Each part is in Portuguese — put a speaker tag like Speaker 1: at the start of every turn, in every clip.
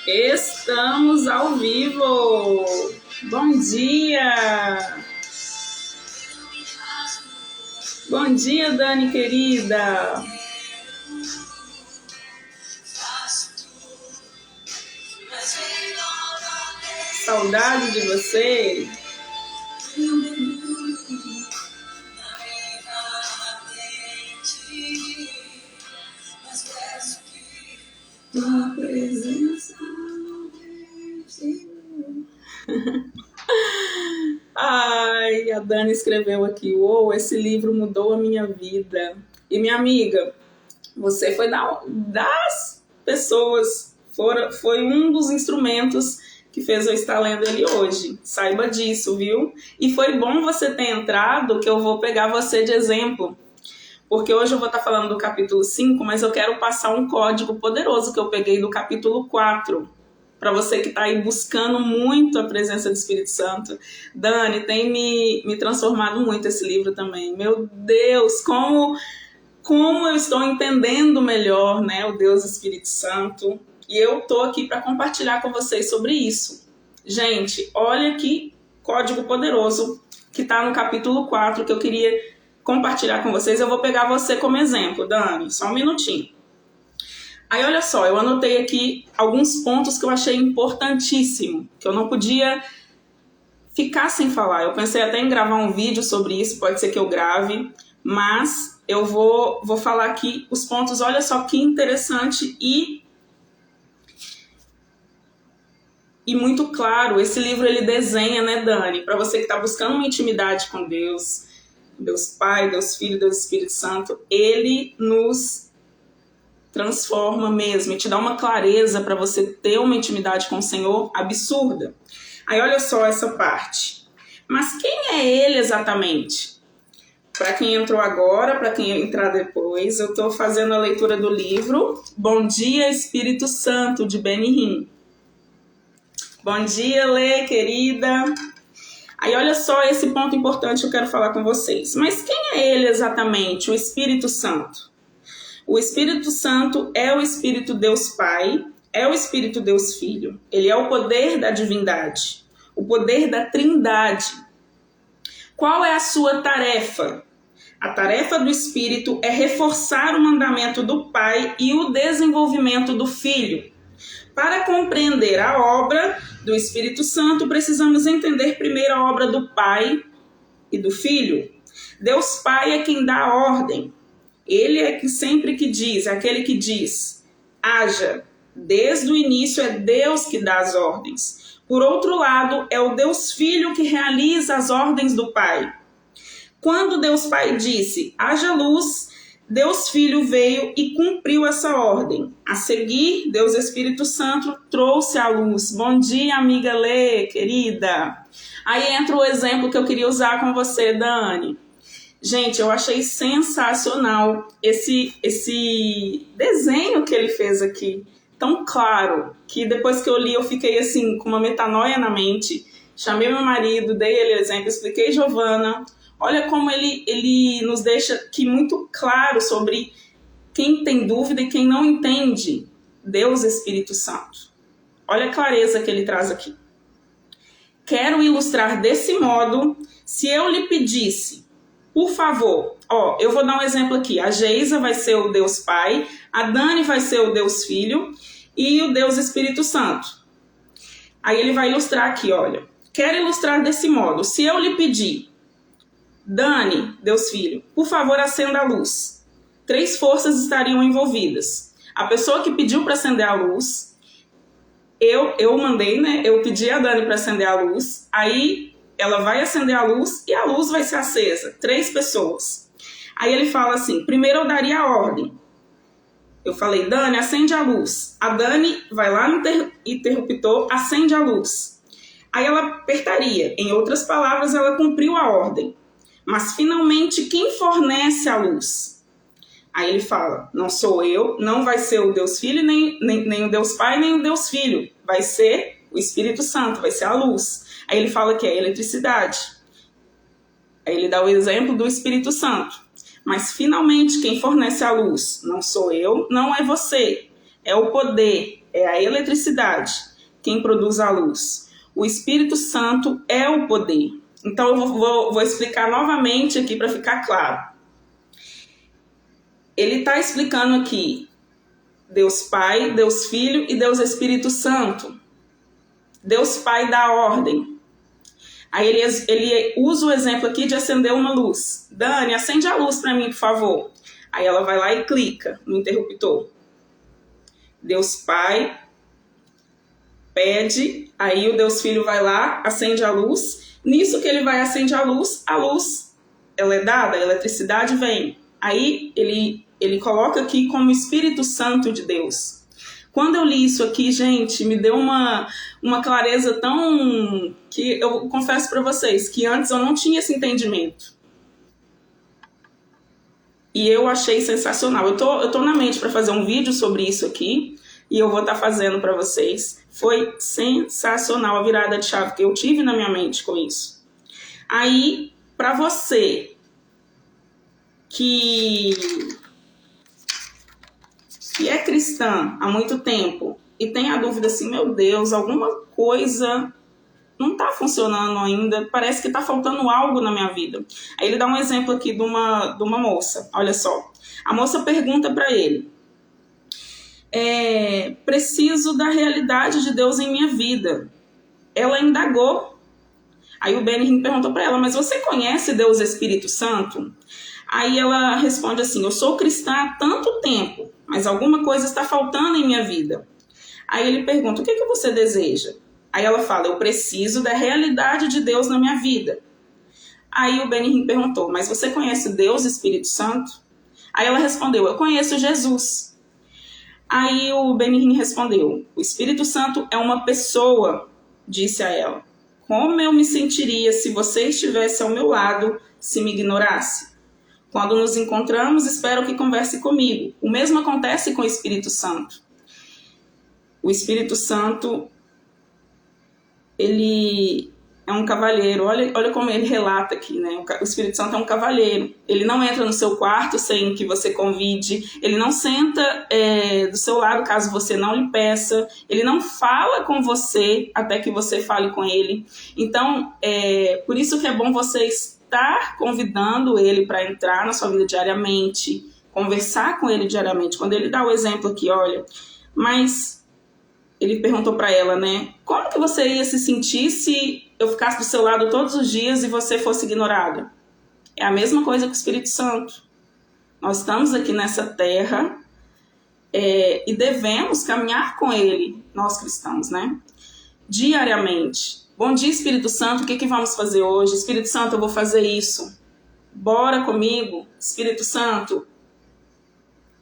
Speaker 1: Estamos ao vivo! Bom dia! Bom dia, Dani querida! Saudade de você! Ai, a Dani escreveu aqui: uou, esse livro mudou a minha vida. E minha amiga, você foi das pessoas, foi um dos instrumentos que fez eu estar lendo ele hoje. Saiba disso, viu? E foi bom você ter entrado, que eu vou pegar você de exemplo. Porque hoje eu vou estar falando do capítulo 5, mas eu quero passar um código poderoso que eu peguei do capítulo 4. Para você que está aí buscando muito a presença do Espírito Santo. Dani, tem me transformado muito esse livro também. Meu Deus, como eu estou entendendo melhor, né, o Deus Espírito Santo. E eu estou aqui para compartilhar com vocês sobre isso. Gente, olha que código poderoso que está no capítulo 4 que eu queria compartilhar com vocês. Eu vou pegar você como exemplo, Dani, só um minutinho. Aí olha só, eu anotei aqui alguns pontos que eu achei importantíssimo, que eu não podia ficar sem falar. Eu pensei até em gravar um vídeo sobre isso, pode ser que eu grave, mas eu vou falar aqui os pontos. Olha só que interessante e muito claro. Esse livro ele desenha, né, Dani, para você que está buscando uma intimidade com Deus, Deus Pai, Deus Filho, Deus Espírito Santo, ele nos transforma mesmo e te dá uma clareza para você ter uma intimidade com o Senhor absurda. Aí olha só essa parte. Mas quem é ele exatamente? Para quem entrou agora, para quem entrar depois, eu estou fazendo a leitura do livro Bom Dia Espírito Santo, de Benny Hinn. Bom dia, Lê, querida. Aí olha só esse ponto importante que eu quero falar com vocês. Mas quem é ele exatamente, o Espírito Santo? O Espírito Santo é o Espírito Deus Pai, é o Espírito Deus Filho. Ele é o poder da divindade, o poder da Trindade. Qual é a sua tarefa? A tarefa do Espírito é reforçar o mandamento do Pai e o desenvolvimento do Filho. Para compreender a obra do Espírito Santo, precisamos entender primeiro a obra do Pai e do Filho. Deus Pai é quem dá a ordem. Ele é que sempre que diz, é aquele que diz, haja. Desde o início é Deus que dá as ordens. Por outro lado, é o Deus Filho que realiza as ordens do Pai. Quando Deus Pai disse, haja luz, Deus Filho veio e cumpriu essa ordem. A seguir, Deus Espírito Santo trouxe a luz. Bom dia, amiga Lê, querida. Aí entra o exemplo que eu queria usar com você, Dani. Gente, eu achei sensacional esse desenho que ele fez aqui, tão claro, que depois que eu li eu fiquei assim, com uma metanoia na mente. Chamei meu marido, dei ele o exemplo, expliquei Giovana. Olha como ele nos deixa aqui muito claro sobre quem tem dúvida e quem não entende Deus Espírito Santo. Olha a clareza que ele traz aqui. Quero ilustrar desse modo, se eu lhe pedisse, por favor, eu vou dar um exemplo aqui. A Geisa vai ser o Deus Pai, a Dani vai ser o Deus Filho e o Deus Espírito Santo. Aí ele vai ilustrar aqui, olha. Quero ilustrar desse modo. Se eu lhe pedir, Dani, Deus Filho, por favor, acenda a luz. 3 forças estariam envolvidas. A pessoa que pediu para acender a luz, eu mandei, né? Eu pedi a Dani para acender a luz, aí ela vai acender a luz e a luz vai ser acesa. 3 pessoas. Aí ele fala assim, primeiro eu daria a ordem. Eu falei, Dani, acende a luz. A Dani vai lá no interruptor, acende a luz. Aí ela apertaria. Em outras palavras, ela cumpriu a ordem. Mas finalmente, quem fornece a luz? Aí ele fala, não sou eu, não vai ser o Deus Filho, nem o Deus Pai, nem o Deus Filho. Vai ser o Espírito Santo, vai ser a luz. Aí ele fala que é a eletricidade. Aí ele dá o exemplo do Espírito Santo. Mas finalmente quem fornece a luz não sou eu, não é você. É o poder, é a eletricidade quem produz a luz. O Espírito Santo é o poder. Então eu vou explicar novamente aqui para ficar claro. Ele está explicando aqui Deus Pai, Deus Filho e Deus Espírito Santo. Deus Pai dá ordem. Aí ele usa o exemplo aqui de acender uma luz. Dani, acende a luz para mim, por favor. Aí ela vai lá e clica no interruptor. Deus Pai pede, aí o Deus Filho vai lá, acende a luz. Nisso que ele vai acender a luz ela é dada, a eletricidade vem. Aí ele coloca aqui como Espírito Santo de Deus. Quando eu li isso aqui, gente, me deu uma clareza tão... que eu confesso para vocês que antes eu não tinha esse entendimento. E eu achei sensacional. Eu tô na mente para fazer um vídeo sobre isso aqui e eu vou estar fazendo para vocês. Foi sensacional a virada de chave que eu tive na minha mente com isso. Aí, para você que é cristã há muito tempo e tem a dúvida assim, meu Deus, alguma coisa não está funcionando ainda, parece que está faltando algo na minha vida. Aí ele dá um exemplo aqui de uma moça, olha só. A moça pergunta para ele, preciso da realidade de Deus em minha vida. Ela indagou. Aí o Benny perguntou para ela, mas você conhece Deus Espírito Santo? Aí ela responde assim, eu sou cristã há tanto tempo, mas alguma coisa está faltando em minha vida. Aí ele pergunta, o que você deseja? Aí ela fala, eu preciso da realidade de Deus na minha vida. Aí o Benny perguntou, mas você conhece Deus Espírito Santo? Aí ela respondeu, eu conheço Jesus. Aí o Benny respondeu, o Espírito Santo é uma pessoa, disse a ela. Como eu me sentiria se você estivesse ao meu lado, se me ignorasse? Quando nos encontramos, espero que converse comigo. O mesmo acontece com o Espírito Santo. O Espírito Santo, ele é um cavalheiro. Olha como ele relata aqui, né? O Espírito Santo é um cavalheiro. Ele não entra no seu quarto sem que você convide. Ele não senta do seu lado caso você não lhe peça. Ele não fala com você até que você fale com ele. Então, por isso que é bom você estar convidando ele para entrar na sua vida diariamente, conversar com ele diariamente. Quando ele dá o exemplo aqui, olha, mas ele perguntou para ela, né, como que você ia se sentir se eu ficasse do seu lado todos os dias e você fosse ignorada? É a mesma coisa com o Espírito Santo. Nós estamos aqui nessa terra e devemos caminhar com ele, nós cristãos, né, diariamente. Bom dia, Espírito Santo, o que vamos fazer hoje? Espírito Santo, eu vou fazer isso. Bora comigo. Espírito Santo,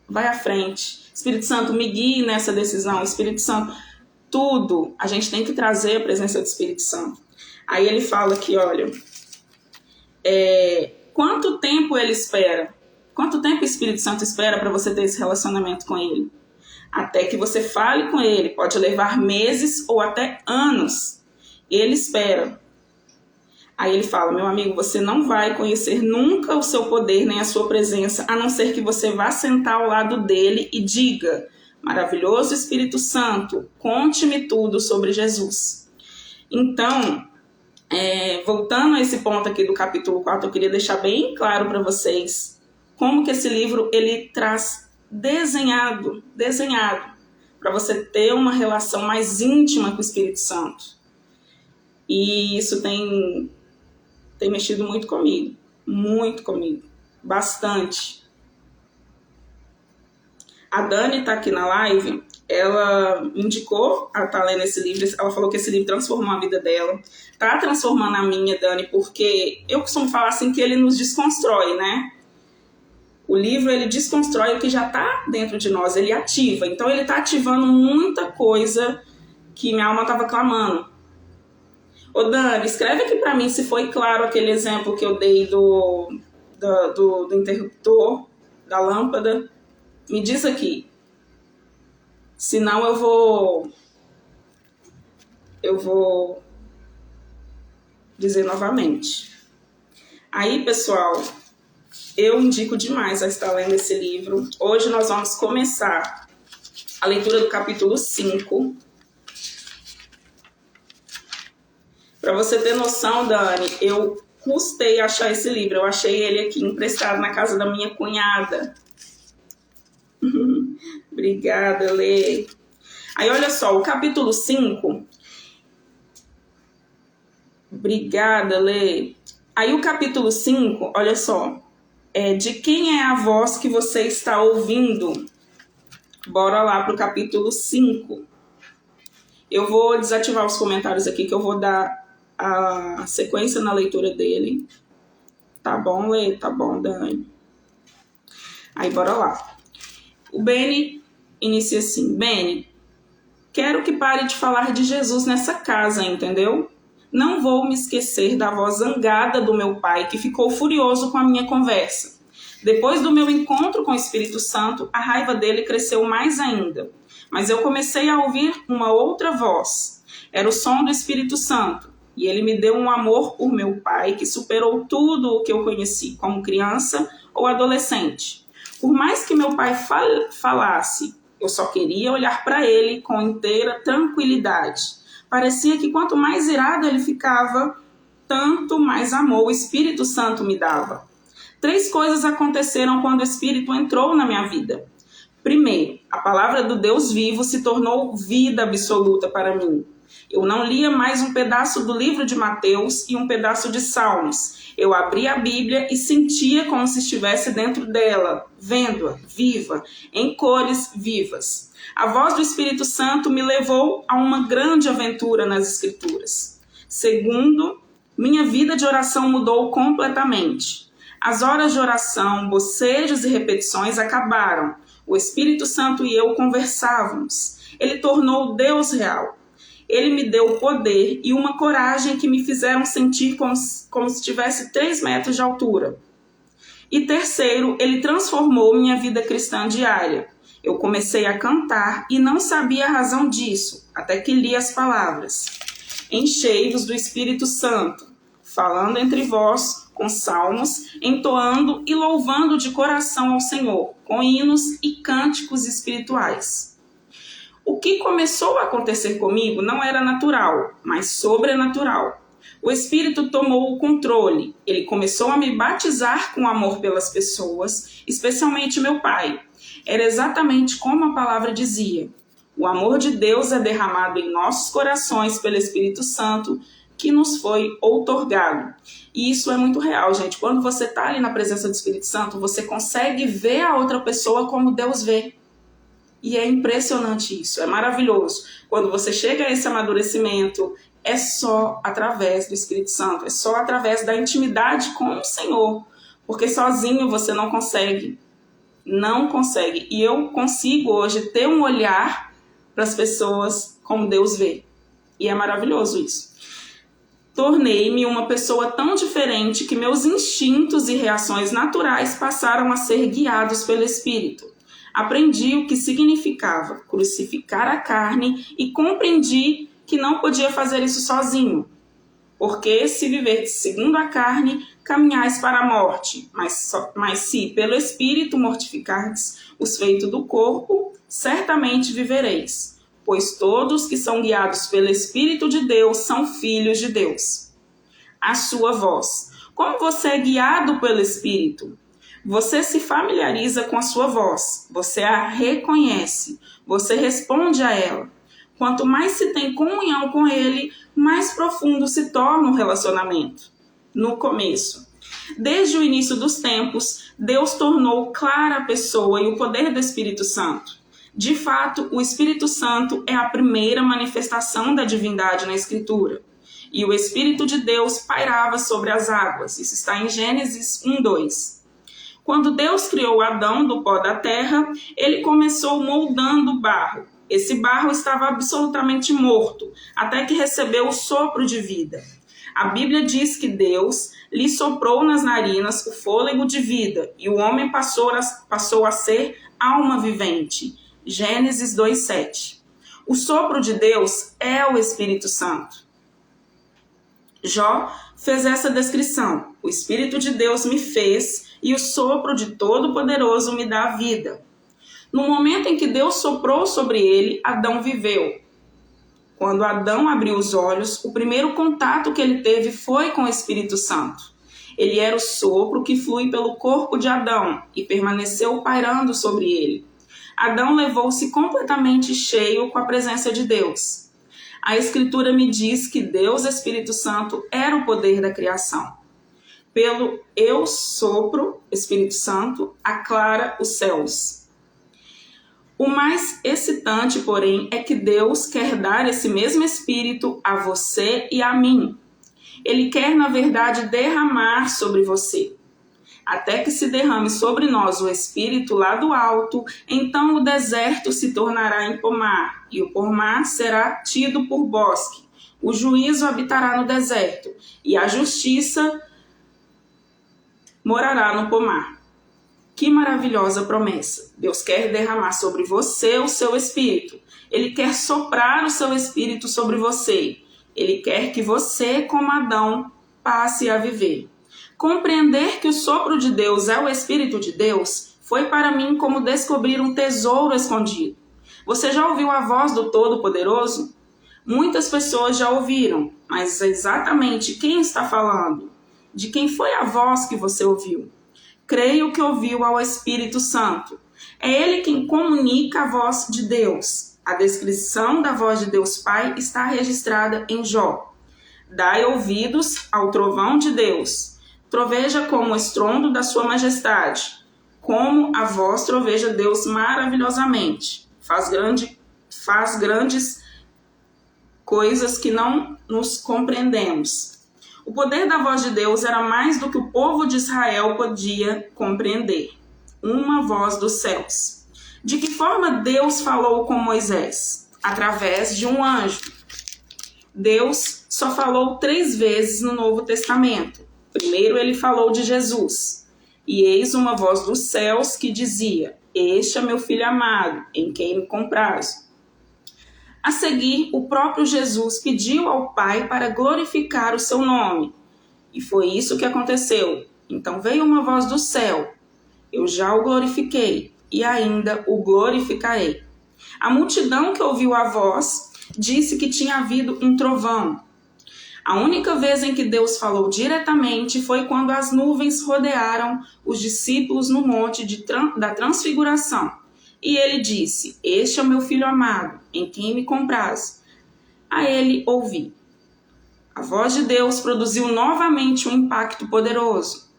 Speaker 1: vai à frente. Espírito Santo, me guie nessa decisão. Espírito Santo, tudo. A gente tem que trazer a presença do Espírito Santo. Aí ele fala aqui, olha, quanto tempo ele espera? Quanto tempo o Espírito Santo espera para você ter esse relacionamento com ele? Até que você fale com ele. Pode levar meses ou até anos. Ele espera. Aí ele fala, meu amigo, você não vai conhecer nunca o seu poder nem a sua presença, a não ser que você vá sentar ao lado dele e diga, maravilhoso Espírito Santo, conte-me tudo sobre Jesus. Então, voltando a esse ponto aqui do capítulo 4, eu queria deixar bem claro para vocês como que esse livro ele traz desenhado, para você ter uma relação mais íntima com o Espírito Santo. E isso tem mexido muito comigo, bastante. A Dani está aqui na live, ela me indicou a estar lendo esse livro, ela falou que esse livro transformou a vida dela, está transformando a minha, Dani, porque eu costumo falar assim que ele nos desconstrói, né? O livro, ele desconstrói o que já está dentro de nós, ele ativa, então ele está ativando muita coisa que minha alma estava clamando. Ô Dani, escreve aqui pra mim se foi claro aquele exemplo que eu dei do interruptor, da lâmpada. Me diz aqui. Senão eu vou dizer novamente. Aí, pessoal, eu indico demais a estar lendo esse livro. Hoje nós vamos começar a leitura do capítulo 5. Para você ter noção, Dani, eu custei achar esse livro. Eu achei ele aqui emprestado na casa da minha cunhada. Obrigada, Lê. Aí, olha só, o capítulo 5. Obrigada, Lê. Aí, o capítulo 5, olha só. De quem é a voz que você está ouvindo? Bora lá para o capítulo 5. Eu vou desativar os comentários aqui, que eu vou dar a sequência na leitura dele. Tá bom, Lê? Tá bom, Dani? Aí, bora lá. O Beni inicia assim: Beni, quero que pare de falar de Jesus nessa casa, entendeu? Não vou me esquecer da voz zangada do meu pai, que ficou furioso com a minha conversa. Depois do meu encontro com o Espírito Santo, a raiva dele cresceu mais ainda. Mas eu comecei a ouvir uma outra voz. Era o som do Espírito Santo. E ele me deu um amor por meu pai que superou tudo o que eu conheci como criança ou adolescente. Por mais que meu pai falasse, eu só queria olhar para ele com inteira tranquilidade. Parecia que quanto mais irado ele ficava, tanto mais amor o Espírito Santo me dava. 3 coisas aconteceram quando o Espírito entrou na minha vida. Primeiro, a palavra do Deus vivo se tornou vida absoluta para mim. Eu não lia mais um pedaço do livro de Mateus e um pedaço de Salmos. Eu abria a Bíblia e sentia como se estivesse dentro dela, vendo-a, viva, em cores vivas. A voz do Espírito Santo me levou a uma grande aventura nas Escrituras. Segundo, minha vida de oração mudou completamente. As horas de oração, bocejos e repetições acabaram. O Espírito Santo e eu conversávamos. Ele tornou Deus real. Ele me deu poder e uma coragem que me fizeram sentir como se tivesse 3 metros de altura. E terceiro, ele transformou minha vida cristã diária. Eu comecei a cantar e não sabia a razão disso, até que li as palavras. Enchei-vos do Espírito Santo, falando entre vós com salmos, entoando e louvando de coração ao Senhor, com hinos e cânticos espirituais. O que começou a acontecer comigo não era natural, mas sobrenatural. O Espírito tomou o controle. Ele começou a me batizar com amor pelas pessoas, especialmente meu pai. Era exatamente como a palavra dizia. O amor de Deus é derramado em nossos corações pelo Espírito Santo, que nos foi outorgado. E isso é muito real, gente. Quando você está ali na presença do Espírito Santo, você consegue ver a outra pessoa como Deus vê. E é impressionante isso, é maravilhoso. Quando você chega a esse amadurecimento, é só através do Espírito Santo, é só através da intimidade com o Senhor. Porque sozinho você não consegue. Não consegue. E eu consigo hoje ter um olhar para as pessoas como Deus vê. E é maravilhoso isso. Tornei-me uma pessoa tão diferente que meus instintos e reações naturais passaram a ser guiados pelo Espírito. Aprendi o que significava crucificar a carne e compreendi que não podia fazer isso sozinho. Porque se viver segundo a carne, caminhais para a morte, mas se pelo Espírito mortificardes os feitos do corpo, certamente vivereis. Pois todos que são guiados pelo Espírito de Deus são filhos de Deus. A sua voz. Como você é guiado pelo Espírito? Você se familiariza com a sua voz, você a reconhece, você responde a ela. Quanto mais se tem comunhão com ele, mais profundo se torna o relacionamento. No começo, desde o início dos tempos, Deus tornou clara a pessoa e o poder do Espírito Santo. De fato, o Espírito Santo é a primeira manifestação da divindade na Escritura. E o Espírito de Deus pairava sobre as águas. Isso está em Gênesis 1:2. Quando Deus criou Adão do pó da terra, ele começou moldando o barro. Esse barro estava absolutamente morto, até que recebeu o sopro de vida. A Bíblia diz que Deus lhe soprou nas narinas o fôlego de vida, e o homem passou a ser alma vivente. Gênesis 2:7. O sopro de Deus é o Espírito Santo. Jó fez essa descrição. O Espírito de Deus me fez e o sopro de Todo-Poderoso me dá vida. No momento em que Deus soprou sobre ele, Adão viveu. Quando Adão abriu os olhos, o primeiro contato que ele teve foi com o Espírito Santo. Ele era o sopro que flui pelo corpo de Adão e permaneceu pairando sobre ele. Adão levou-se completamente cheio com a presença de Deus. A Escritura me diz que Deus, Espírito Santo, era o poder da criação. Pelo eu sopro, Espírito Santo, aclara os céus. O mais excitante, porém, é que Deus quer dar esse mesmo Espírito a você e a mim. Ele quer, na verdade, derramar sobre você. Até que se derrame sobre nós o Espírito lá do alto, então o deserto se tornará em pomar, e o pomar será tido por bosque. O juízo habitará no deserto, e a justiça morará no pomar. Que maravilhosa promessa! Deus quer derramar sobre você o seu Espírito. Ele quer soprar o seu Espírito sobre você. Ele quer que você, como Adão, passe a viver. Compreender que o sopro de Deus é o Espírito de Deus foi para mim como descobrir um tesouro escondido. Você já ouviu a voz do Todo-Poderoso? Muitas pessoas já ouviram, mas exatamente quem está falando? De quem foi a voz que você ouviu? Creio que ouviu ao Espírito Santo. É ele quem comunica a voz de Deus. A descrição da voz de Deus Pai está registrada em Jó. Dai ouvidos ao trovão de Deus. Troveja como o estrondo da sua majestade. Como a voz troveja Deus maravilhosamente. Faz grandes coisas que não nos compreendemos. O poder da voz de Deus era mais do que o povo de Israel podia compreender. Uma voz dos céus. De que forma Deus falou com Moisés? Através de um anjo. Deus só falou 3 vezes no Novo Testamento. Primeiro ele falou de Jesus. E eis uma voz dos céus que dizia: Este é meu filho amado, em quem me comprazo. A seguir, o próprio Jesus pediu ao Pai para glorificar o seu nome. E foi isso que aconteceu. Então veio uma voz do céu. Eu já o glorifiquei e ainda o glorificarei. A multidão que ouviu a voz disse que tinha havido um trovão. A única vez em que Deus falou diretamente foi quando as nuvens rodearam os discípulos no monte da Transfiguração. E ele disse: Este é o meu filho amado, em quem me comprazo. A ele ouvi. A voz de Deus produziu novamente um impacto poderoso.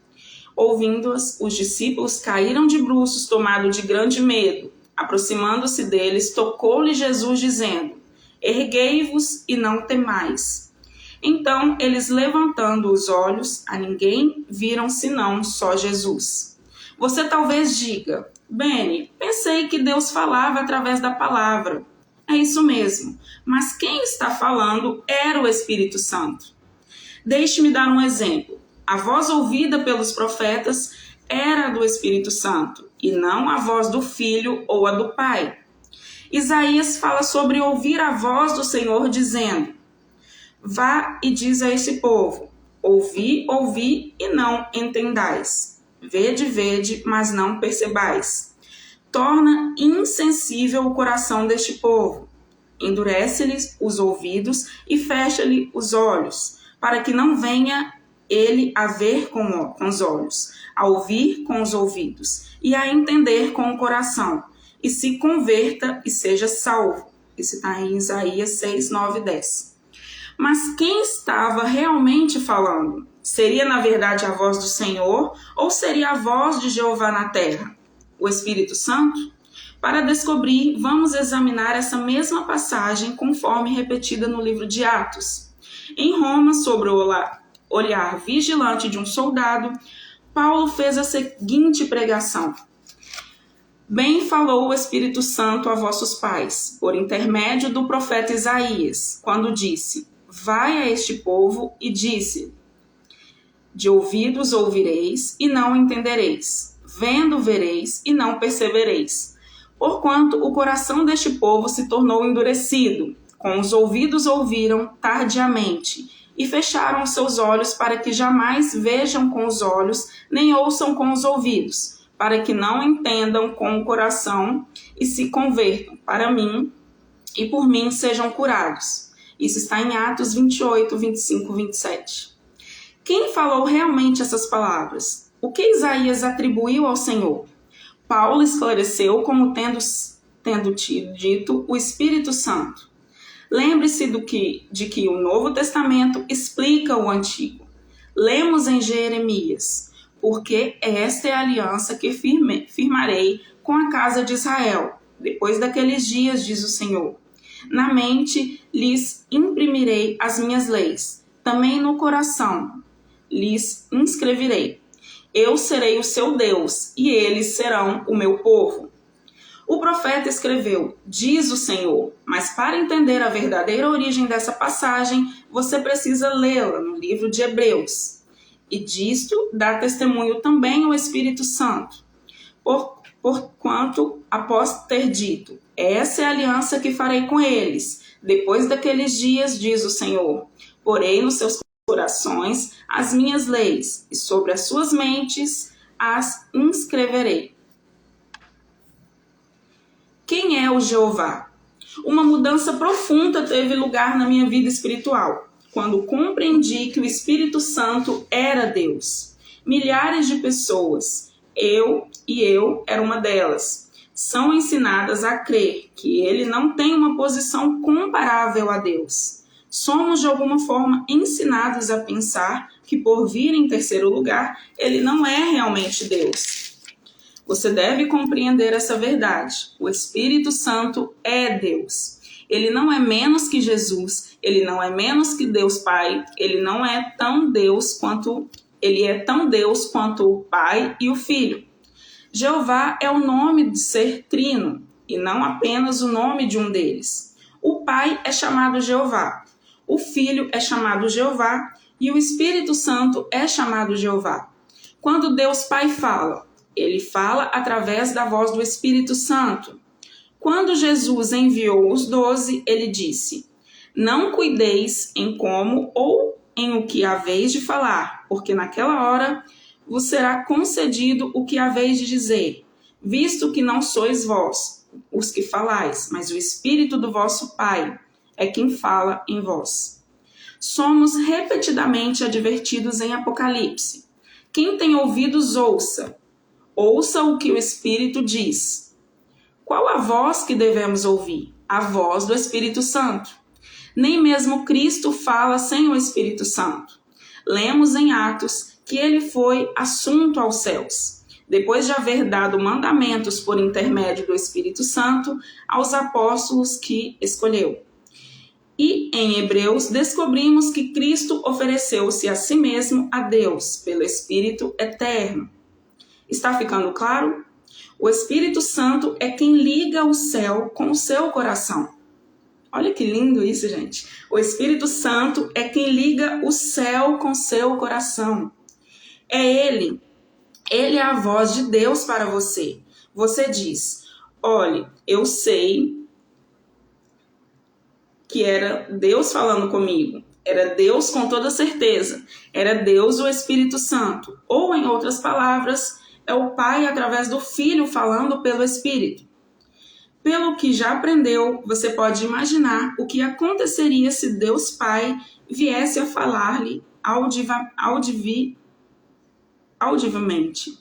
Speaker 1: Ouvindo-as, os discípulos caíram de bruços, tomados de grande medo. Aproximando-se deles, tocou-lhe Jesus, dizendo: Erguei-vos e não temais. Então, eles, levantando os olhos, a ninguém viram senão só Jesus. Você talvez diga: Beni, pensei que Deus falava através da palavra. É isso mesmo, mas quem está falando era o Espírito Santo. Deixe-me dar um exemplo. A voz ouvida pelos profetas era a do Espírito Santo, e não a voz do Filho ou a do Pai. Isaías fala sobre ouvir a voz do Senhor dizendo: Vá e diz a este povo: Ouvi, ouvi e não entendais. Vede, vede, mas não percebais. Torna insensível o coração deste povo. Endurece-lhes os ouvidos e fecha-lhe os olhos, para que não venha ele a ver com os olhos, a ouvir com os ouvidos e a entender com o coração, e se converta e seja salvo. Isso está em Isaías 6, 9 e 10. Mas quem estava realmente falando? Seria, na verdade, a voz do Senhor ou seria a voz de Jeová na terra? O Espírito Santo? Para descobrir, vamos examinar essa mesma passagem conforme repetida no livro de Atos. Em Roma, sobre o olhar vigilante de um soldado, Paulo fez a seguinte pregação: Bem falou o Espírito Santo a vossos pais, por intermédio do profeta Isaías, quando disse: Vai a este povo e disse: De ouvidos ouvireis e não entendereis, vendo vereis e não percebereis. Porquanto o coração deste povo se tornou endurecido, com os ouvidos ouviram tardiamente, e fecharam seus olhos para que jamais vejam com os olhos, nem ouçam com os ouvidos, para que não entendam com o coração e se convertam para mim e por mim sejam curados. Isso está em Atos 28, 25, 27. Quem falou realmente essas palavras? O que Isaías atribuiu ao Senhor? Paulo esclareceu como tendo dito o Espírito Santo. Lembre-se de que o Novo Testamento explica o Antigo. Lemos em Jeremias: porque esta é a aliança que firmarei com a casa de Israel, depois daqueles dias, diz o Senhor. Na mente lhes imprimirei as minhas leis, também no coração lhes inscreverei. Eu serei o seu Deus, e eles serão o meu povo. O profeta escreveu, diz o Senhor, mas para entender a verdadeira origem dessa passagem, você precisa lê-la no livro de Hebreus. E disto dá testemunho também o Espírito Santo. Porquanto, após ter dito, essa é a aliança que farei com eles, depois daqueles dias, diz o Senhor, porei nos seus corações as minhas leis, e sobre as suas mentes as inscreverei. Quem é o Jeová? Uma mudança profunda teve lugar na minha vida espiritual, quando compreendi que o Espírito Santo era Deus. Milhares de pessoas, eu era uma delas, são ensinadas a crer que ele não tem uma posição comparável a Deus. Somos, de alguma forma, ensinados a pensar que, por vir em terceiro lugar, ele não é realmente Deus. Você deve compreender essa verdade. O Espírito Santo é Deus. Ele não é menos que Jesus, ele não é menos que Deus Pai, ele não é tão Deus quanto ele é tão Deus quanto o Pai e o Filho. Jeová é o nome de ser trino e não apenas o nome de um deles. O Pai é chamado Jeová, o Filho é chamado Jeová e o Espírito Santo é chamado Jeová. Quando Deus Pai fala, ele fala através da voz do Espírito Santo. Quando Jesus enviou os 12, ele disse: não cuideis em como ou em o que haveis de falar, porque naquela hora vos será concedido o que haveis de dizer, visto que não sois vós os que falais, mas o Espírito do vosso Pai é quem fala em vós. Somos repetidamente advertidos em Apocalipse. Quem tem ouvidos, ouça. Ouça o que o Espírito diz. Qual a voz que devemos ouvir? A voz do Espírito Santo. Nem mesmo Cristo fala sem o Espírito Santo. Lemos em Atos que ele foi assunto aos céus, depois de haver dado mandamentos por intermédio do Espírito Santo aos apóstolos que escolheu. E em Hebreus descobrimos que Cristo ofereceu-se a si mesmo a Deus pelo Espírito eterno. Está ficando claro? O Espírito Santo é quem liga o céu com o seu coração. Olha que lindo isso, gente. O Espírito Santo é quem liga o céu com o seu coração. É Ele é a voz de Deus para você. Você diz, olha, eu sei que era Deus falando comigo. Era Deus com toda certeza. Era Deus o Espírito Santo. Ou, em outras palavras, é o Pai através do Filho falando pelo Espírito. Pelo que já aprendeu, você pode imaginar o que aconteceria se Deus Pai viesse a falar-lhe audivelmente.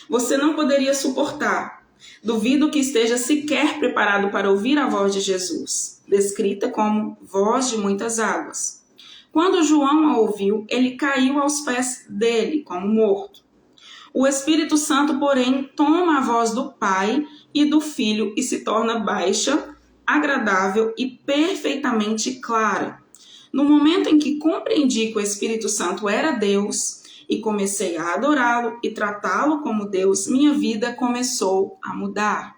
Speaker 1: Você não poderia suportar. Duvido que esteja sequer preparado para ouvir a voz de Jesus, descrita como voz de muitas águas. Quando João a ouviu, ele caiu aos pés dele como morto. O Espírito Santo, porém, toma a voz do Pai e do Filho e se torna baixa, agradável e perfeitamente clara. No momento em que compreendi que o Espírito Santo era Deus e comecei a adorá-lo e tratá-lo como Deus, minha vida começou a mudar.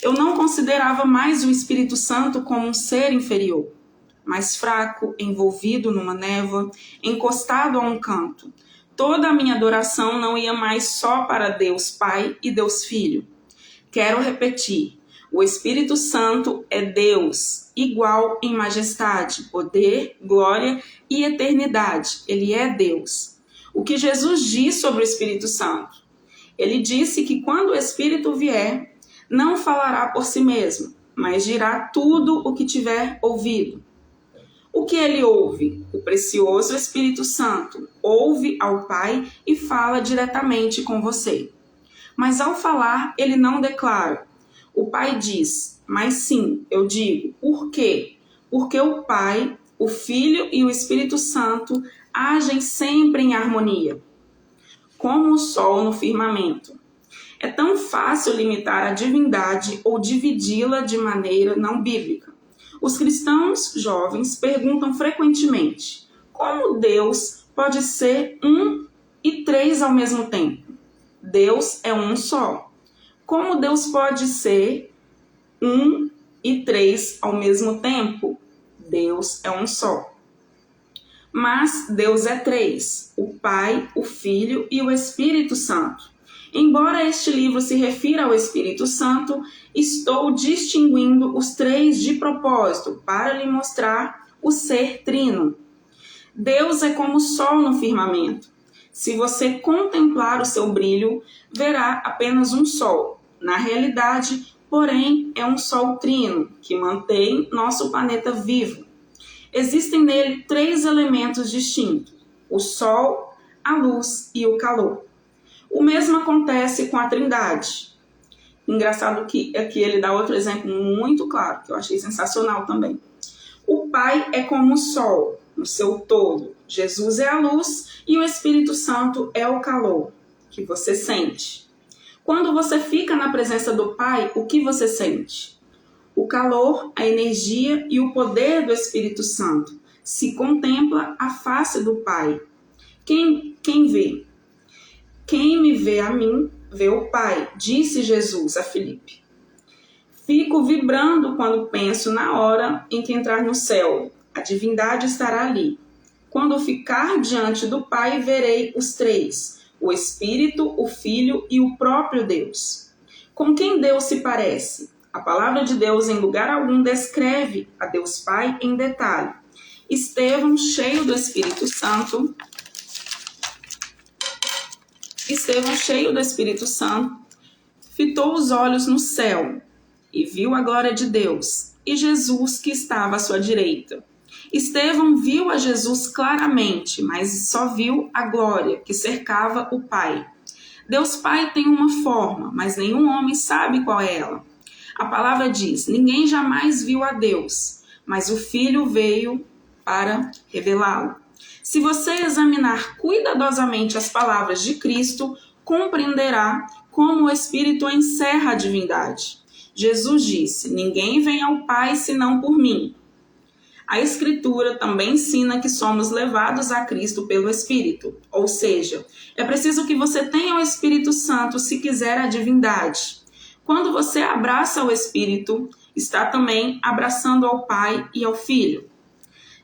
Speaker 1: Eu não considerava mais o Espírito Santo como um ser inferior, mais fraco, envolvido numa névoa, encostado a um canto. Toda a minha adoração não ia mais só para Deus Pai e Deus Filho. Quero repetir, o Espírito Santo é Deus, igual em majestade, poder, glória e eternidade. Ele é Deus. O que Jesus diz sobre o Espírito Santo? Ele disse que quando o Espírito vier, Não falará por si mesmo, mas dirá tudo o que tiver ouvido. O que ele ouve? O precioso Espírito Santo ouve ao Pai e fala diretamente com você. Mas ao falar, ele não declara. O Pai diz, mas sim, eu digo. Por quê? Porque o Pai, o Filho e o Espírito Santo agem sempre em harmonia, como o sol no firmamento. É tão fácil limitar a divindade ou dividi-la de maneira não bíblica. Os cristãos jovens perguntam frequentemente: como Deus pode ser um e três ao mesmo tempo? Deus é um só. Como Deus pode ser um e três ao mesmo tempo? Deus é um só. Mas Deus é três: o Pai, o Filho e o Espírito Santo. Embora este livro se refira ao Espírito Santo, estou distinguindo os três de propósito para lhe mostrar o ser trino. Deus é como o sol no firmamento. Se você contemplar o seu brilho, verá apenas um sol. Na realidade, porém, é um sol trino que mantém nosso planeta vivo. Existem nele três elementos distintos: o sol, a luz e o calor. O mesmo acontece com a Trindade. Engraçado que aqui ele dá outro exemplo muito claro, que eu achei sensacional também. O Pai é como o sol, no seu todo. Jesus é a luz e o Espírito Santo é o calor que você sente. Quando você fica na presença do Pai, o que você sente? O calor, a energia e o poder do Espírito Santo. Se contempla a face do Pai. Quem vê? Quem me vê a mim, vê o Pai, disse Jesus a Filipe. Fico vibrando quando penso na hora em que entrar no céu. A divindade estará ali. Quando eu ficar diante do Pai, verei os três: o Espírito, o Filho e o próprio Deus. Com quem Deus se parece? A palavra de Deus, em lugar algum, descreve a Deus Pai em detalhe. Estevão, cheio do Espírito Santo, fitou os olhos no céu e viu a glória de Deus e Jesus que estava à sua direita. Estevão viu a Jesus claramente, mas só viu a glória que cercava o Pai. Deus Pai tem uma forma, mas nenhum homem sabe qual é ela. A palavra diz: ninguém jamais viu a Deus, mas o Filho veio para revelá-lo. Se você examinar cuidadosamente as palavras de Cristo, compreenderá como o Espírito encerra a divindade. Jesus disse: ninguém vem ao Pai senão por mim. A Escritura também ensina que somos levados a Cristo pelo Espírito. Ou seja, é preciso que você tenha o Espírito Santo se quiser a divindade. Quando você abraça o Espírito, está também abraçando ao Pai e ao Filho.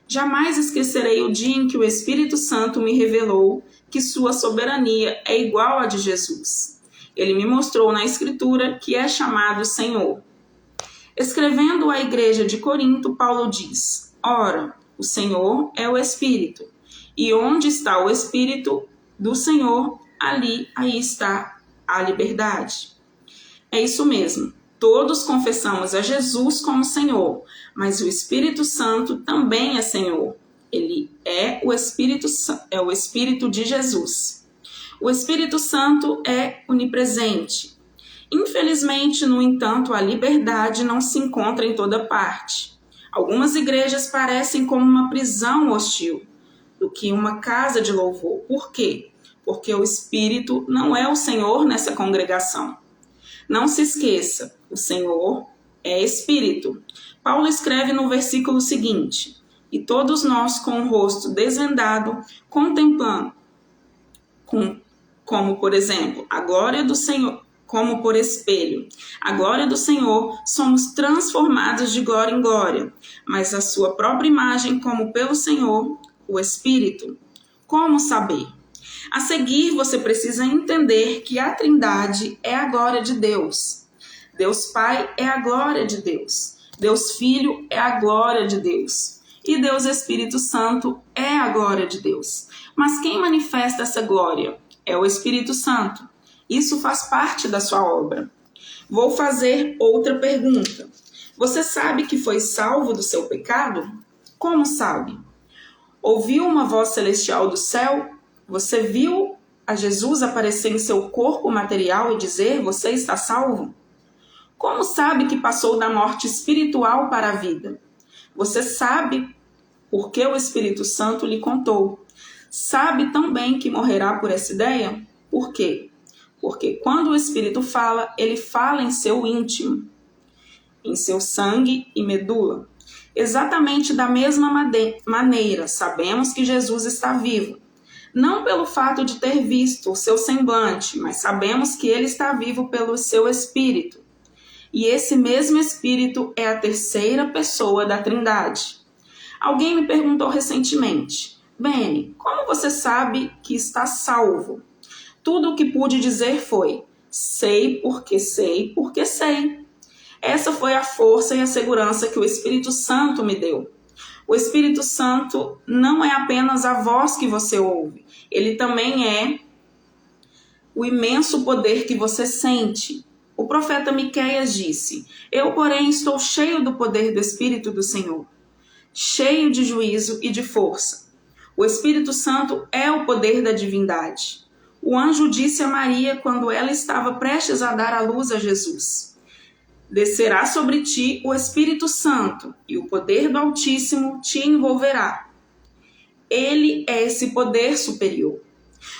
Speaker 1: Jamais esquecerei o dia em que o Espírito Santo me revelou que sua soberania é igual à de Jesus. Ele me mostrou na Escritura que é chamado Senhor. Escrevendo à igreja de Corinto, Paulo diz: ora, o Senhor é o Espírito, e onde está o Espírito do Senhor, aí está a liberdade. É isso mesmo. Todos confessamos a Jesus como Senhor, mas o Espírito Santo também é Senhor. Ele é o Espírito de Jesus. O Espírito Santo é onipresente. Infelizmente, no entanto, a liberdade não se encontra em toda parte. Algumas igrejas parecem como uma prisão hostil do que uma casa de louvor. Por quê? Porque o Espírito não é o Senhor nessa congregação. Não se esqueça, o Senhor é Espírito. Paulo escreve no versículo seguinte: e todos nós com o rosto desvendado, contemplando, como por exemplo, a glória do Senhor, como por espelho, a glória do Senhor, somos transformados de glória em glória, mas a sua própria imagem como pelo Senhor, o Espírito. Como saber? A seguir, você precisa entender que a Trindade é a glória de Deus. Deus Pai é a glória de Deus. Deus Filho é a glória de Deus. E Deus Espírito Santo é a glória de Deus. Mas quem manifesta essa glória? É o Espírito Santo. Isso faz parte da sua obra. Vou fazer outra pergunta. Você sabe que foi salvo do seu pecado? Como sabe? Ouviu uma voz celestial do céu? Você viu a Jesus aparecer em seu corpo material e dizer: você está salvo? Como sabe que passou da morte espiritual para a vida? Você sabe porque o Espírito Santo lhe contou. Sabe também que morrerá por essa ideia? Por quê? Porque quando o Espírito fala, ele fala em seu íntimo, em seu sangue e medula. Exatamente da mesma maneira, sabemos que Jesus está vivo. Não pelo fato de ter visto o seu semblante, mas sabemos que ele está vivo pelo seu Espírito. E esse mesmo Espírito é a terceira pessoa da Trindade. Alguém me perguntou recentemente: Beni, como você sabe que está salvo? Tudo o que pude dizer foi: sei porque sei porque sei. Essa foi a força e a segurança que o Espírito Santo me deu. O Espírito Santo não é apenas a voz que você ouve, ele também é o imenso poder que você sente. O profeta Miqueias disse: eu, porém, estou cheio do poder do Espírito do Senhor, cheio de juízo e de força. O Espírito Santo é o poder da divindade. O anjo disse a Maria quando ela estava prestes a dar à luz a Jesus: descerá sobre ti o Espírito Santo, e o poder do Altíssimo te envolverá. Ele é esse poder superior.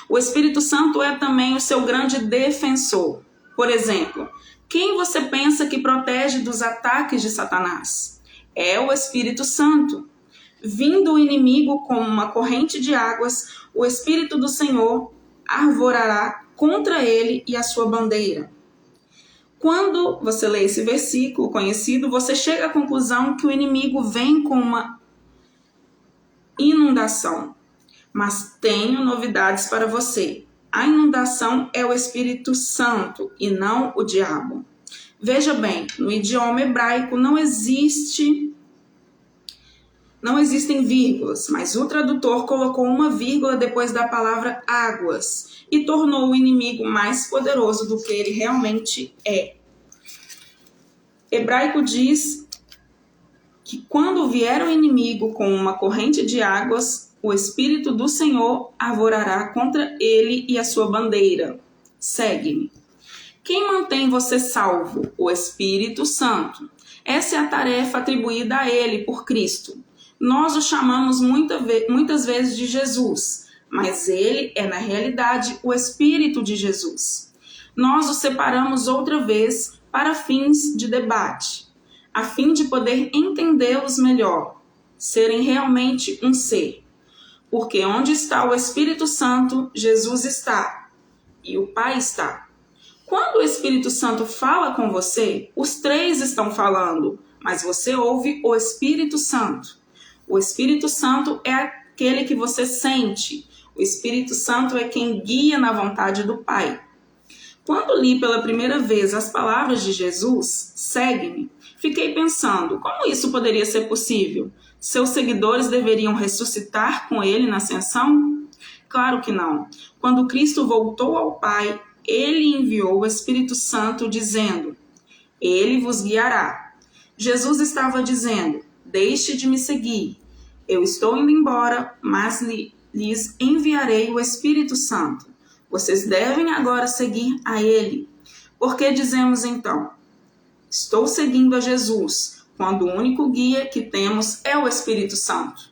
Speaker 1: O Espírito Santo é também o seu grande defensor. Por exemplo, quem você pensa que protege dos ataques de Satanás? É o Espírito Santo. Vindo o inimigo como uma corrente de águas, o Espírito do Senhor arvorará contra ele e a sua bandeira. Quando você lê esse versículo conhecido, você chega à conclusão que o inimigo vem com uma inundação. Mas tenho novidades para você. A inundação é o Espírito Santo e não o diabo. Veja bem, no idioma hebraico não existem vírgulas, mas o tradutor colocou uma vírgula depois da palavra águas e tornou o inimigo mais poderoso do que ele realmente é. Hebraico diz que quando vier o inimigo com uma corrente de águas, o Espírito do Senhor arvorará contra ele e a sua bandeira. Segue-me. Quem mantém você salvo? O Espírito Santo. Essa é a tarefa atribuída a ele por Cristo. Nós o chamamos muitas vezes de Jesus, mas ele é, na realidade, o Espírito de Jesus. Nós o separamos outra vez para fins de debate, a fim de poder entendê-los melhor, serem realmente um ser. Porque onde está o Espírito Santo, Jesus está e o Pai está. Quando o Espírito Santo fala com você, os três estão falando, mas você ouve o Espírito Santo. O Espírito Santo é aquele que você sente. O Espírito Santo é quem guia na vontade do Pai. Quando li pela primeira vez as palavras de Jesus, segue-me, fiquei pensando, como isso poderia ser possível? Seus seguidores deveriam ressuscitar com ele na ascensão? Claro que não. Quando Cristo voltou ao Pai, ele enviou o Espírito Santo dizendo: ele vos guiará. Jesus estava dizendo: deixe de me seguir. Eu estou indo embora, mas lhes enviarei o Espírito Santo. Vocês devem agora seguir a ele. Por que dizemos então: estou seguindo a Jesus, quando o único guia que temos é o Espírito Santo?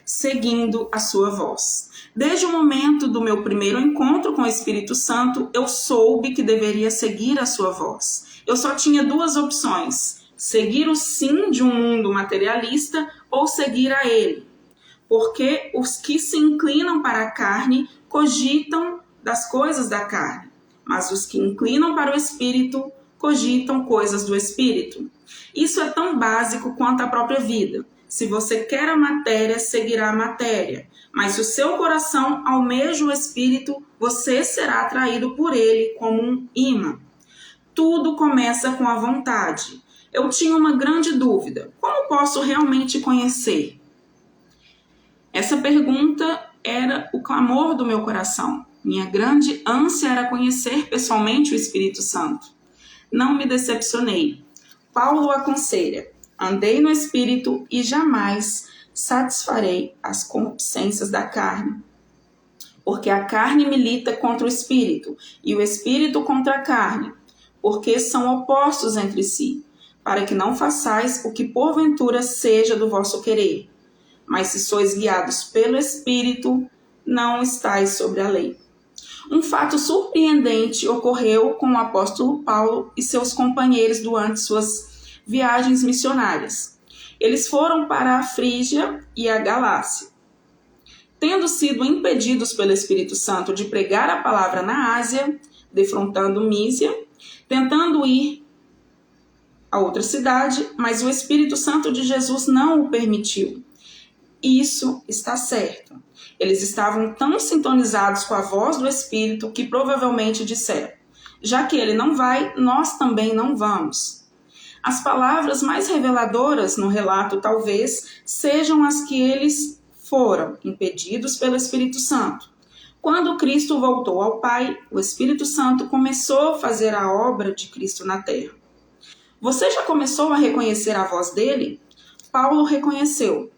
Speaker 1: Seguindo a sua voz. Desde o momento do meu primeiro encontro com o Espírito Santo, eu soube que deveria seguir a sua voz. Eu só tinha duas opções: seguir o sim de um mundo materialista ou seguir a ele. Porque os que se inclinam para a carne cogitam das coisas da carne, mas os que inclinam para o Espírito cogitam coisas do Espírito. Isso é tão básico quanto a própria vida. Se você quer a matéria, seguirá a matéria. Mas se o seu coração almeja o Espírito, você será atraído por ele como um imã. Tudo começa com a vontade. Eu tinha uma grande dúvida: como posso realmente conhecer? Essa pergunta era o clamor do meu coração. Minha grande ânsia era conhecer pessoalmente o Espírito Santo. não me decepcionei. Paulo aconselha: andei no Espírito e jamais satisfarei as concupiscências da carne. Porque a carne milita contra o Espírito, e o Espírito contra a carne, porque são opostos entre si, para que não façais o que porventura seja do vosso querer. Mas se sois guiados pelo Espírito, não estáis sobre a lei. Um fato surpreendente ocorreu com o apóstolo Paulo e seus companheiros durante suas viagens missionárias. Eles foram para a Frígia e a Galácia. Tendo sido impedidos pelo Espírito Santo de pregar a palavra na Ásia, defrontando Mísia, tentando ir a outra cidade, mas o Espírito Santo de Jesus não o permitiu. Isso está certo. Eles estavam tão sintonizados com a voz do Espírito que provavelmente disseram: já que ele não vai, nós também não vamos. As palavras mais reveladoras no relato talvez sejam as que eles foram impedidos pelo Espírito Santo. Quando Cristo voltou ao Pai, o Espírito Santo começou a fazer a obra de Cristo na terra. Você já começou a reconhecer a voz dele? Paulo reconheceu.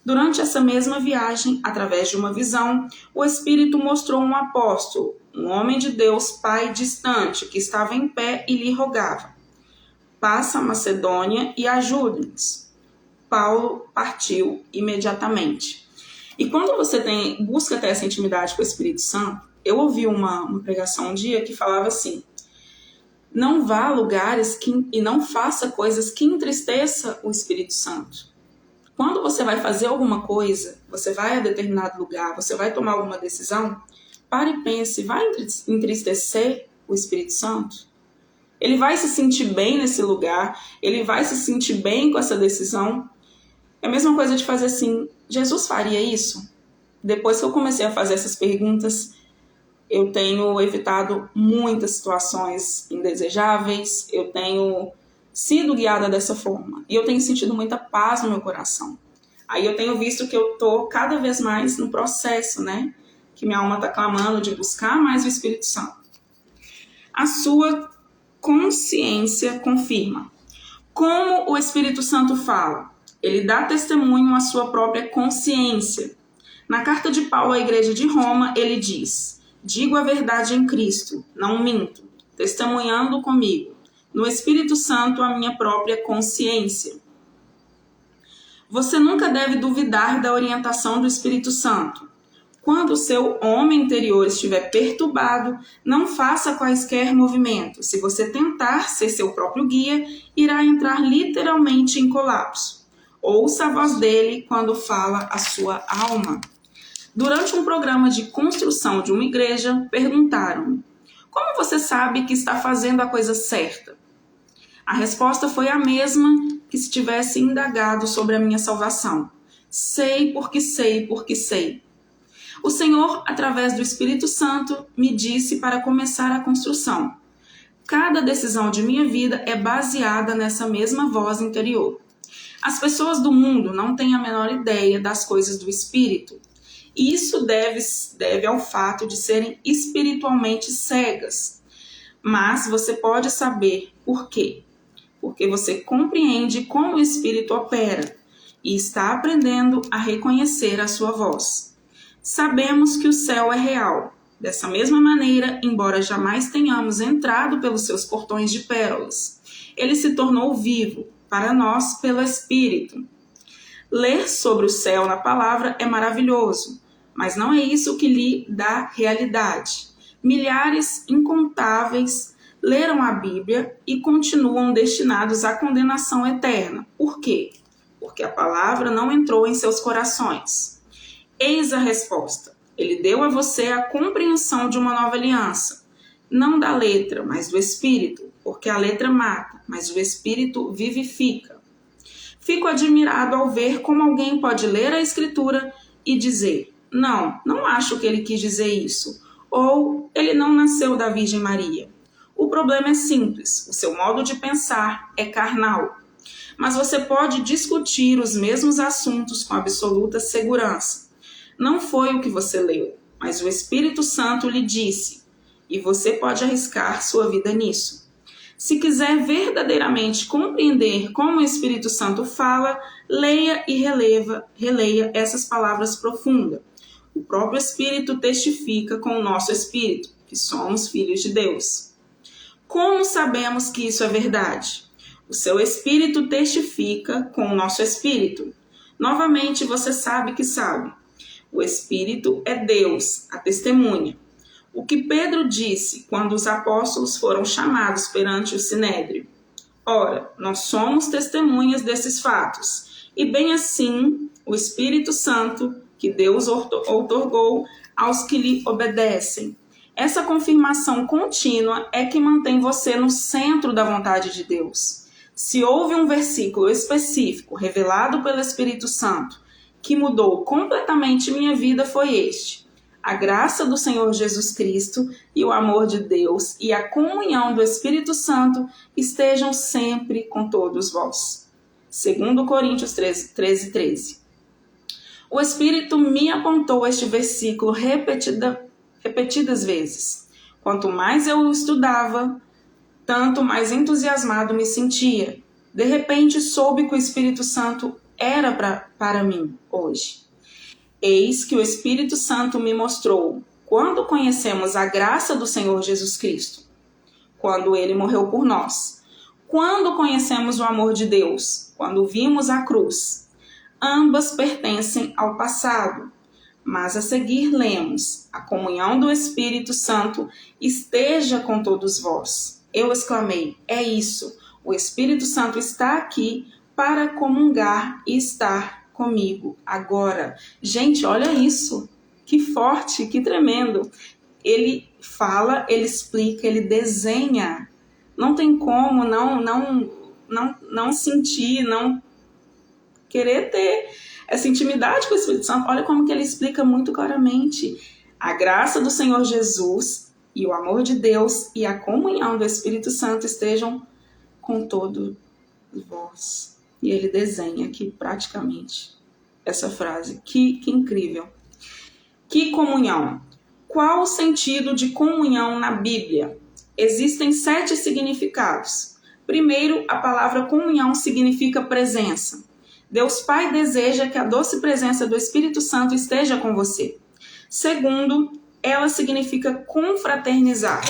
Speaker 1: Durante essa mesma viagem, através de uma visão, o Espírito mostrou um apóstolo, um homem de Deus, pai distante, que estava em pé e lhe rogava: passa a Macedônia e ajude-nos. Paulo partiu imediatamente. E quando você busca ter essa intimidade com o Espírito Santo, eu ouvi uma pregação um dia que falava assim: não vá a lugares e não faça coisas que entristeça o Espírito Santo. Quando você vai fazer alguma coisa, você vai a determinado lugar, você vai tomar alguma decisão, pare e pense: vai entristecer o Espírito Santo? Ele vai se sentir bem nesse lugar? Ele vai se sentir bem com essa decisão? É a mesma coisa de fazer assim: Jesus faria isso? Depois que eu comecei a fazer essas perguntas, eu tenho evitado muitas situações indesejáveis, eu tenho sido guiada dessa forma. E eu tenho sentido muita paz no meu coração. Aí eu tenho visto que eu estou cada vez mais no processo, né? Que minha alma está clamando de buscar mais o Espírito Santo. A sua consciência confirma. Como o Espírito Santo fala? Ele dá testemunho à sua própria consciência. Na carta de Paulo à igreja de Roma, ele diz: digo a verdade em Cristo, não minto, testemunhando comigo. No Espírito Santo, a minha própria consciência. Você nunca deve duvidar da orientação do Espírito Santo. Quando o seu homem interior estiver perturbado, não faça quaisquer movimentos. Se você tentar ser seu próprio guia, irá entrar literalmente em colapso. Ouça a voz dele quando fala a sua alma. Durante um programa de construção de uma igreja, perguntaram-me: como você sabe que está fazendo a coisa certa? A resposta foi a mesma que se tivesse indagado sobre a minha salvação. Sei porque sei porque sei. O Senhor, através do Espírito Santo, me disse para começar a construção. Cada decisão de minha vida é baseada nessa mesma voz interior. As pessoas do mundo não têm a menor ideia das coisas do Espírito. Isso deve ao fato de serem espiritualmente cegas. Mas você pode saber por quê. Porque você compreende como o Espírito opera e está aprendendo a reconhecer a sua voz. Sabemos que o céu é real. Dessa mesma maneira, embora jamais tenhamos entrado pelos seus portões de pérolas, ele se tornou vivo para nós pelo Espírito. Ler sobre o céu na palavra é maravilhoso, mas não é isso que lhe dá realidade. Milhares incontáveis leram a Bíblia e continuam destinados à condenação eterna. Por quê? Porque a palavra não entrou em seus corações. Eis a resposta. Ele deu a você a compreensão de uma nova aliança. Não da letra, mas do Espírito, porque a letra mata, mas o Espírito vivifica. Fico admirado ao ver como alguém pode ler a Escritura e dizer: não acho que ele quis dizer isso, ou ele não nasceu da Virgem Maria. O problema é simples, o seu modo de pensar é carnal. Mas você pode discutir os mesmos assuntos com absoluta segurança. Não foi o que você leu, mas o Espírito Santo lhe disse, e você pode arriscar sua vida nisso. Se quiser verdadeiramente compreender como o Espírito Santo fala, leia e releia essas palavras profundas. O próprio Espírito testifica com o nosso espírito que somos filhos de Deus. Como sabemos que isso é verdade? O seu espírito testifica com o nosso espírito. Novamente, você sabe que sabe. O Espírito é Deus, a testemunha. O que Pedro disse quando os apóstolos foram chamados perante o Sinédrio. Ora, nós somos testemunhas desses fatos, e bem assim o Espírito Santo que Deus outorgou aos que lhe obedecem. Essa confirmação contínua é que mantém você no centro da vontade de Deus. Se houve um versículo específico revelado pelo Espírito Santo que mudou completamente minha vida, foi este: a graça do Senhor Jesus Cristo e o amor de Deus e a comunhão do Espírito Santo estejam sempre com todos vós. 2 Coríntios 13. O Espírito me apontou este versículo repetidas vezes. Quanto mais eu o estudava, tanto mais entusiasmado me sentia. De repente soube que o Espírito Santo era para mim hoje. Eis que o Espírito Santo me mostrou quando conhecemos a graça do Senhor Jesus Cristo, quando ele morreu por nós, quando conhecemos o amor de Deus, quando vimos a cruz. Ambas pertencem ao passado, mas a seguir lemos: a comunhão do Espírito Santo esteja com todos vós. Eu exclamei: é isso, o Espírito Santo está aqui para comungar e estar comigo agora. Gente, olha isso, que forte, que tremendo. Ele fala, ele explica, ele desenha. Não tem como não sentir, não querer ter essa intimidade com o Espírito Santo. Olha como que ele explica muito claramente. A graça do Senhor Jesus e o amor de Deus e a comunhão do Espírito Santo estejam com todos vós. E ele desenha aqui praticamente essa frase. Que incrível. Que comunhão. Qual o sentido de comunhão na Bíblia? Existem 7 significados. Primeiro, a palavra comunhão significa presença. Deus Pai deseja que a doce presença do Espírito Santo esteja com você. Segundo, ela significa confraternizar.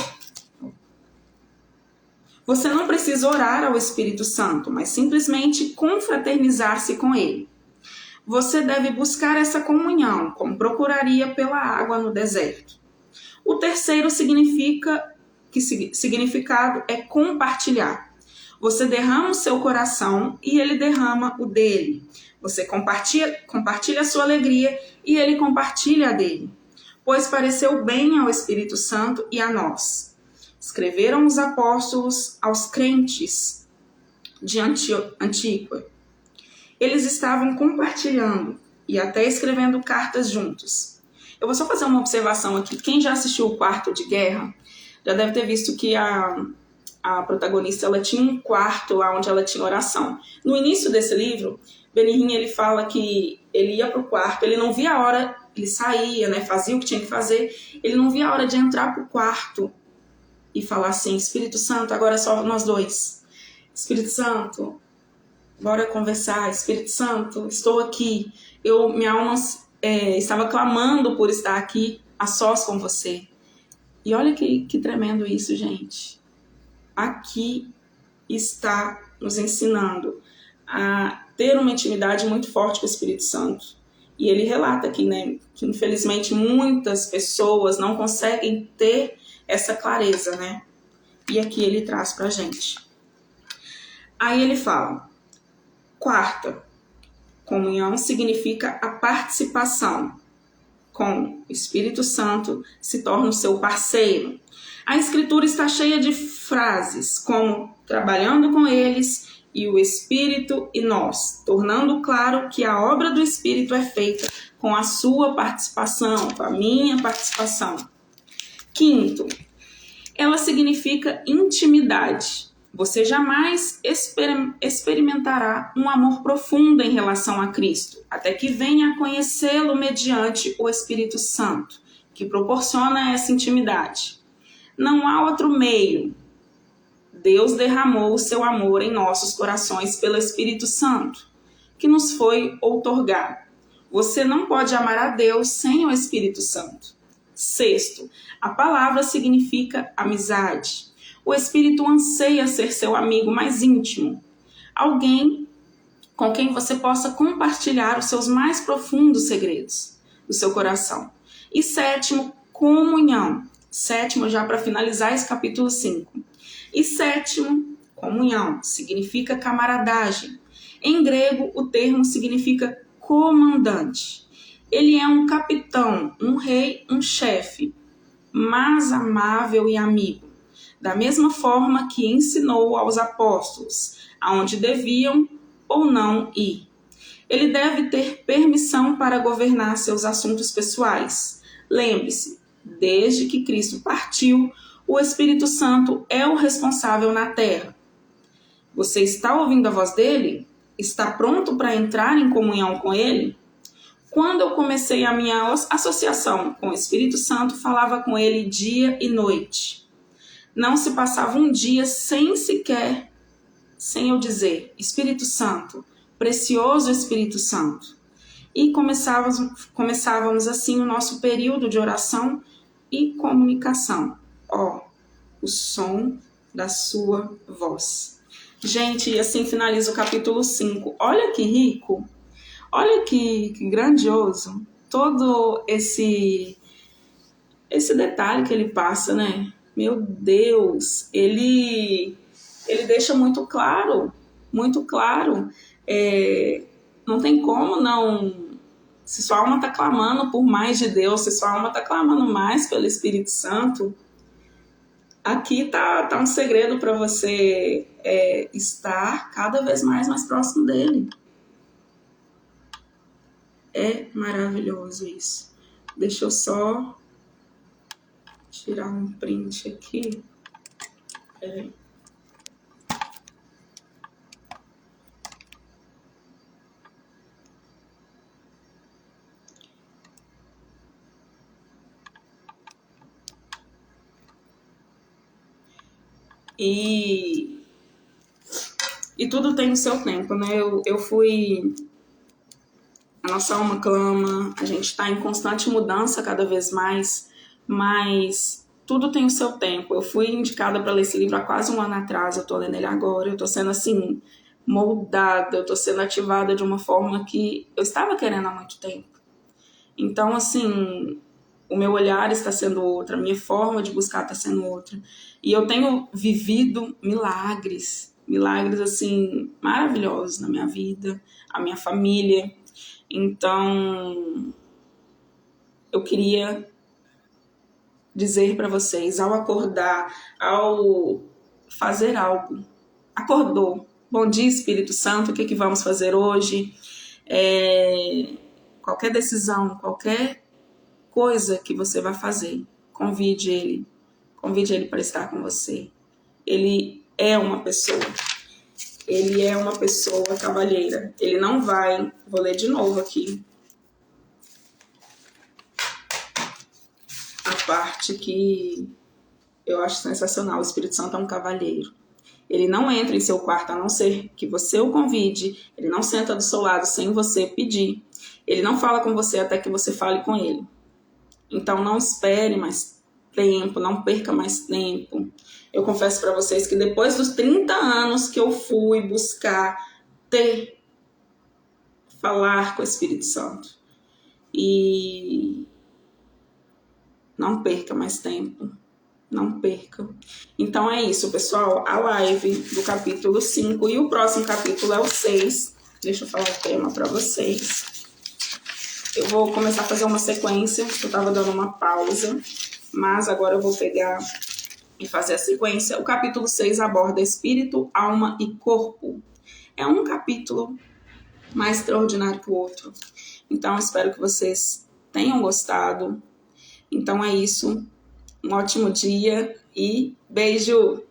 Speaker 1: Você não precisa orar ao Espírito Santo, mas simplesmente confraternizar-se com ele. Você deve buscar essa comunhão, como procuraria pela água no deserto. O terceiro significado é compartilhar. Você derrama o seu coração e ele derrama o dele. Você compartilha a sua alegria e ele compartilha a dele. Pois pareceu bem ao Espírito Santo e a nós. Escreveram os apóstolos aos crentes de Antíoco. Eles estavam compartilhando e até escrevendo cartas juntos. Eu vou só fazer uma observação aqui. Quem já assistiu o Quarto de Guerra já deve ter visto que a protagonista ela tinha um quarto lá onde ela tinha oração. No início desse livro, Benihim ele fala que ele ia para o quarto, ele não via a hora, ele saía, né, fazia o que tinha que fazer, ele não via a hora de entrar para o quarto e falar assim: Espírito Santo, agora é só nós dois. Espírito Santo, bora conversar. Espírito Santo, estou aqui. Minha alma estava clamando por estar aqui a sós com você. E olha que tremendo isso, gente. Aqui está nos ensinando a ter uma intimidade muito forte com o Espírito Santo. E ele relata aqui, né, que infelizmente muitas pessoas não conseguem ter essa clareza, né? E aqui ele traz pra gente. Aí ele fala: quarta, comunhão significa a participação. Com o Espírito Santo se torna o seu parceiro. A Escritura está cheia de frases como trabalhando com eles e o Espírito e nós, tornando claro que a obra do Espírito é feita com a sua participação, com a minha participação. Quinto, ela significa intimidade. Você jamais experimentará um amor profundo em relação a Cristo, até que venha a conhecê-lo mediante o Espírito Santo, que proporciona essa intimidade. Não há outro meio Deus derramou o seu amor em nossos corações pelo Espírito Santo, que nos foi outorgado. Você não pode amar a Deus sem o Espírito Santo. Sexto, a palavra significa amizade. O Espírito anseia ser seu amigo mais íntimo, alguém com quem você possa compartilhar os seus mais profundos segredos do seu coração. E sétimo, comunhão. Sétimo, já para finalizar esse capítulo 5. E sétimo, comunhão, significa camaradagem. Em grego, o termo significa comandante. Ele é um capitão, um rei, um chefe, mas amável e amigo. Da mesma forma que ensinou aos apóstolos aonde deviam ou não ir. Ele deve ter permissão para governar seus assuntos pessoais. Lembre-se, desde que Cristo partiu, o Espírito Santo é o responsável na terra. Você está ouvindo a voz dele? Está pronto para entrar em comunhão com ele? Quando eu comecei a minha associação com o Espírito Santo, falava com ele dia e noite. Não se passava um dia sem eu dizer, Espírito Santo, precioso Espírito Santo. E começávamos assim o nosso período de oração e comunicação. O som da sua voz. Gente, e assim finaliza o capítulo 5. Olha que rico, olha que grandioso todo esse detalhe que ele passa, né? Meu Deus, ele deixa muito claro, não tem como não, se sua alma está clamando por mais de Deus, se sua alma está clamando mais pelo Espírito Santo, aqui tá um segredo para você estar cada vez mais próximo dele. É maravilhoso isso. Deixa eu só tirar um print aqui. E tudo tem o seu tempo, né? A nossa alma clama, a gente está em constante mudança cada vez mais, mas tudo tem o seu tempo. Eu fui indicada para ler esse livro há quase um ano atrás, eu estou lendo ele agora, eu estou sendo assim, moldada, eu estou sendo ativada de uma forma que eu estava querendo há muito tempo. Então, assim, o meu olhar está sendo outro, a minha forma de buscar está sendo outra. E eu tenho vivido milagres assim, maravilhosos na minha vida, a minha família. Então, eu queria dizer para vocês, ao acordar, ao fazer algo, acordou. Bom dia, Espírito Santo, o que vamos fazer hoje? Qualquer decisão, qualquer coisa que você vai fazer, convide ele para estar com você. Ele é uma pessoa cavalheira. Ele não vai, vou ler de novo aqui, a parte que eu acho sensacional. O Espírito Santo é um cavalheiro. Ele não entra em seu quarto a não ser que você o convide. Ele não senta do seu lado sem você pedir. Ele não fala com você até que você fale com ele. Então não espere mais tempo, não perca mais tempo. Eu confesso para vocês que depois dos 30 anos que eu fui buscar falar com o Espírito Santo, e não perca mais tempo, não perca. Então é isso, pessoal, a live do capítulo 5 e o próximo capítulo é o 6. Deixa eu falar o tema para vocês. Eu vou começar a fazer uma sequência, eu estava dando uma pausa, mas agora eu vou pegar e fazer a sequência. O capítulo 6 aborda espírito, alma e corpo. É um capítulo mais extraordinário que o outro. Então, espero que vocês tenham gostado. Então é isso. Um ótimo dia e beijo!